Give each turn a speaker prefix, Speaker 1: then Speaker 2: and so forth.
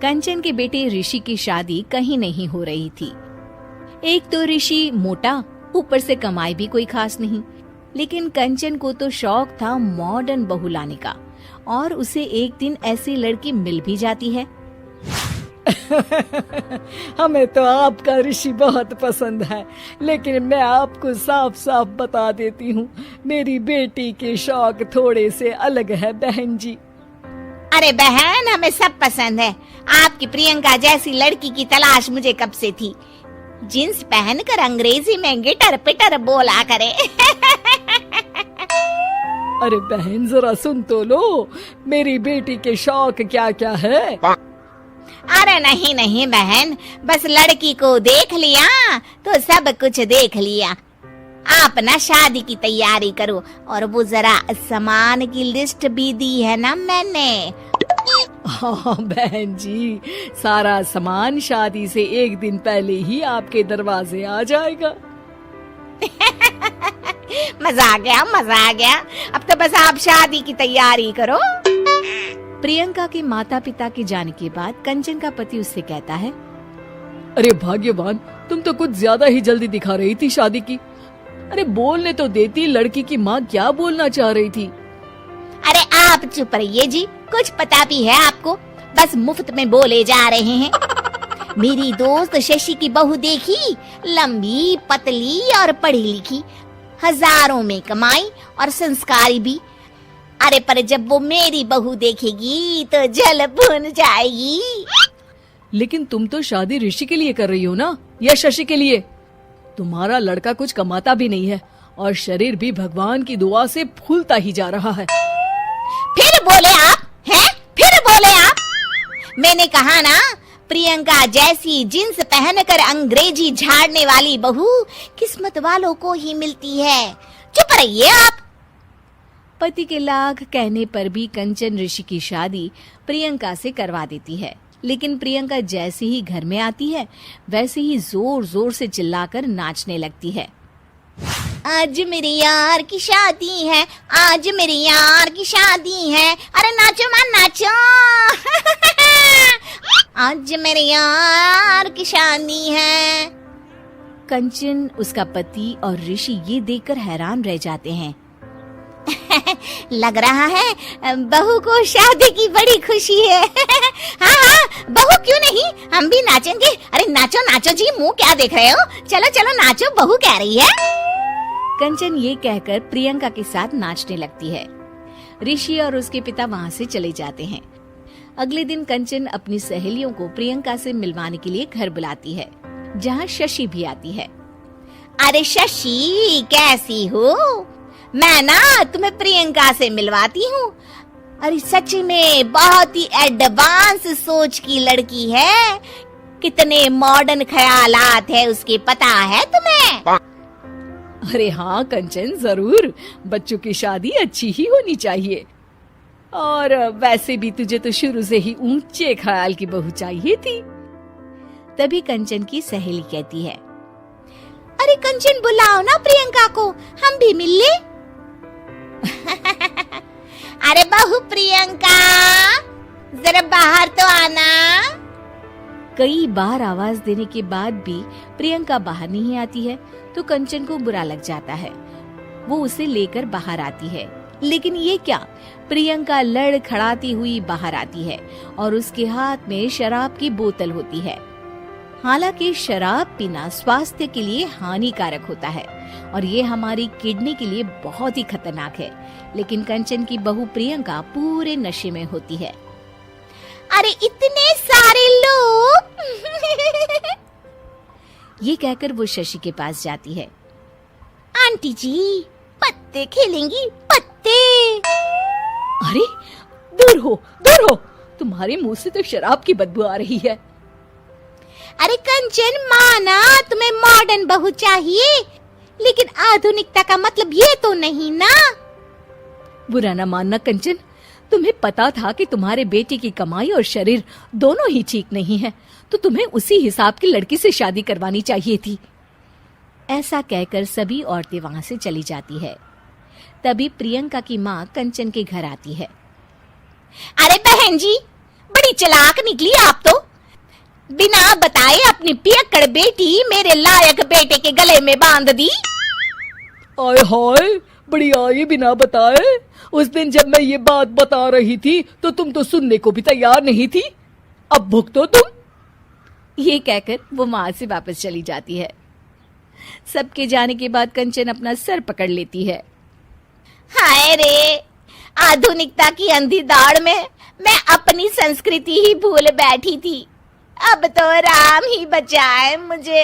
Speaker 1: कंचन के बेटे ऋषि की शादी कहीं नहीं हो रही थी। एक तो ऋषि मोटा, ऊपर से कमाई भी कोई खास नहीं। लेकिन कंचन को तो शौक था मॉडर्न बहू लाने का, और उसे एक दिन ऐसी लड़की मिल भी जाती है।
Speaker 2: हमें तो आपका ऋषि बहुत पसंद है, लेकिन मैं आपको साफ साफ बता देती हूँ, मेरी बेटी के शौक थोड़े से अलग है बहन जी।
Speaker 3: अरे बहन, हमें सब पसंद है। आपकी प्रियंका जैसी लड़की की तलाश मुझे कब से थी। जींस पहनकर अंग्रेजी में गिटर पिटर बोला करे।
Speaker 2: अरे बहन जरा सुन तो लो, मेरी बेटी के शौक क्या क्या है।
Speaker 3: अरे नहीं नहीं बहन, बस लड़की को देख लिया तो सब कुछ देख लिया। आप ना शादी की तैयारी करो, और वो जरा सामान की लिस्ट भी दी है ना मैंने।
Speaker 2: हाँ बहन जी, सारा सामान शादी से एक दिन पहले ही आपके दरवाजे आ जाएगा।
Speaker 3: मजा आ गया, मजा आ गया। अब तो बस आप शादी की तैयारी करो।
Speaker 1: प्रियंका के माता पिता के जाने के बाद कंचन का पति उससे कहता है,
Speaker 2: अरे भाग्यवान, तुम तो कुछ ज्यादा ही जल्दी दिखा रही थी शादी की। अरे बोलने तो देती, लड़की की माँ क्या बोलना चाह रही थी।
Speaker 3: अरे आप चुप रहिए जी, कुछ पता भी है आपको, बस मुफ्त में बोले जा रहे हैं। मेरी दोस्त शशि की बहू देखी, लंबी पतली और पढ़ी लिखी, हजारों में कमाई और संस्कारी भी। अरे पर जब वो मेरी बहू देखेगी तो जल भुन जाएगी।
Speaker 2: लेकिन तुम तो शादी ऋषि के लिए कर रही हो ना, या शशि के लिए? तुम्हारा लड़का कुछ कमाता भी नहीं है, और शरीर भी भगवान की दुआ से फूलता ही जा रहा है।
Speaker 3: फिर बोले आप हैं? फिर बोले आप? मैंने कहा ना, प्रियंका जैसी जींस पहनकर अंग्रेजी झाड़ने वाली बहू किस्मत वालों को ही मिलती है। चुप रहिए आप।
Speaker 1: पति के लाख कहने पर भी कंचन ऋषि की शादी प्रियंका से करवा देती है। लेकिन प्रियंका जैसे ही घर में आती है, वैसे ही जोर जोर से चिल्लाकर नाचने लगती है।
Speaker 3: आज मेरे यार की शादी है, आज मेरे यार की शादी है। अरे नाचो मां नाचो। आज मेरे यार की शादी है।
Speaker 1: कंचन, उसका पति और ऋषि ये देखकर हैरान रह जाते हैं।
Speaker 3: लग रहा है बहू को शादी की बड़ी खुशी है। हाँ हाँ, बहू क्यों नहीं, हम भी नाचेंगे। अरे नाचो नाचो जी, मुंह क्या देख रहे हो, चलो चलो नाचो, बहू कह रही है।
Speaker 1: कंचन ये कहकर प्रियंका के साथ नाचने लगती है। ऋषि और उसके पिता वहाँ से चले जाते हैं। अगले दिन कंचन अपनी सहेलियों को प्रियंका से मिलवाने के लिए घर बुलाती है, जहाँ शशि भी आती है।
Speaker 3: अरे शशि, कैसी हो? मैं ना तुम्हें प्रियंका से मिलवाती हूँ। अरे सच में बहुत ही एडवांस सोच की लड़की है। कितने मॉडर्न ख्यालात है उसके, पता है तुम्हें?
Speaker 2: अरे हाँ कंचन, जरूर। बच्चों की शादी अच्छी ही होनी चाहिए, और वैसे भी तुझे तो शुरू से ही ऊंचे ख्याल की बहू चाहिए थी।
Speaker 1: तभी कंचन की सहेली कहती है,
Speaker 3: अरे कंचन बुलाओ ना प्रियंका को, हम भी मिल ले। अरे बहू प्रियंका, जरा बाहर तो आना।
Speaker 1: कई बार आवाज देने के बाद भी प्रियंका बाहर नहीं आती है, तो कंचन को बुरा लग जाता है। वो उसे लेकर बाहर आती है, लेकिन ये क्या, प्रियंका लड़खड़ाती हुई बाहर आती है और उसके हाथ में शराब की बोतल होती है। हालांकि शराब पीना स्वास्थ्य के लिए हानिकारक होता है और ये हमारी किडनी के लिए बहुत ही खतरनाक है, लेकिन कंचन की बहू प्रियंका पूरे नशे में होती है।
Speaker 3: अरे इतने सारे लोग।
Speaker 1: ये कहकर वो शशि के पास जाती है।
Speaker 3: आंटी जी, पत्ते खेलेंगी, पत्ते।
Speaker 2: अरे दूर हो, दूर हो, तुम्हारे मुंह से तो शराब की बदबू आ रही है।
Speaker 3: अरे कंचन, माना तुम्हें मॉडर्न बहू चाहिए, लेकिन आधुनिकता का मतलब ये तो नहीं ना।
Speaker 2: बुरा ना मानना कंचन, तुम्हें पता था कि तुम्हारे बेटे की कमाई और शरीर दोनों ही ठीक नहीं है, तो तुम्हें उसी हिसाब की लड़की से शादी करवानी चाहिए थी।
Speaker 1: ऐसा कहकर सभी औरतें वहां से चली जाती है। तभी प्रियंका की माँ कंचन के घर आती है।
Speaker 3: अरे बहन जी, बड़ी चालाक निकली आप तो। बिना बताए अपनी पियक्कड़ बेटी मेरे लायक बेटे के गले में बांध दी।
Speaker 2: आय हाय, बड़ी आई बिना बताए। उस दिन जब मैं ये बात बता रही थी तो तुम तो सुनने को भी तैयार नहीं थी। अब भुगतो तुम।
Speaker 1: ये कहकर वो वहां से वापस चली जाती है। सबके जाने के बाद कंचन अपना सर पकड़ लेती है।
Speaker 3: हाय रे, आधुनिकता की अंधी दौड़ में मैं अपनी संस्कृति ही भूल बैठी थी। अब तो राम ही बचाए मुझे।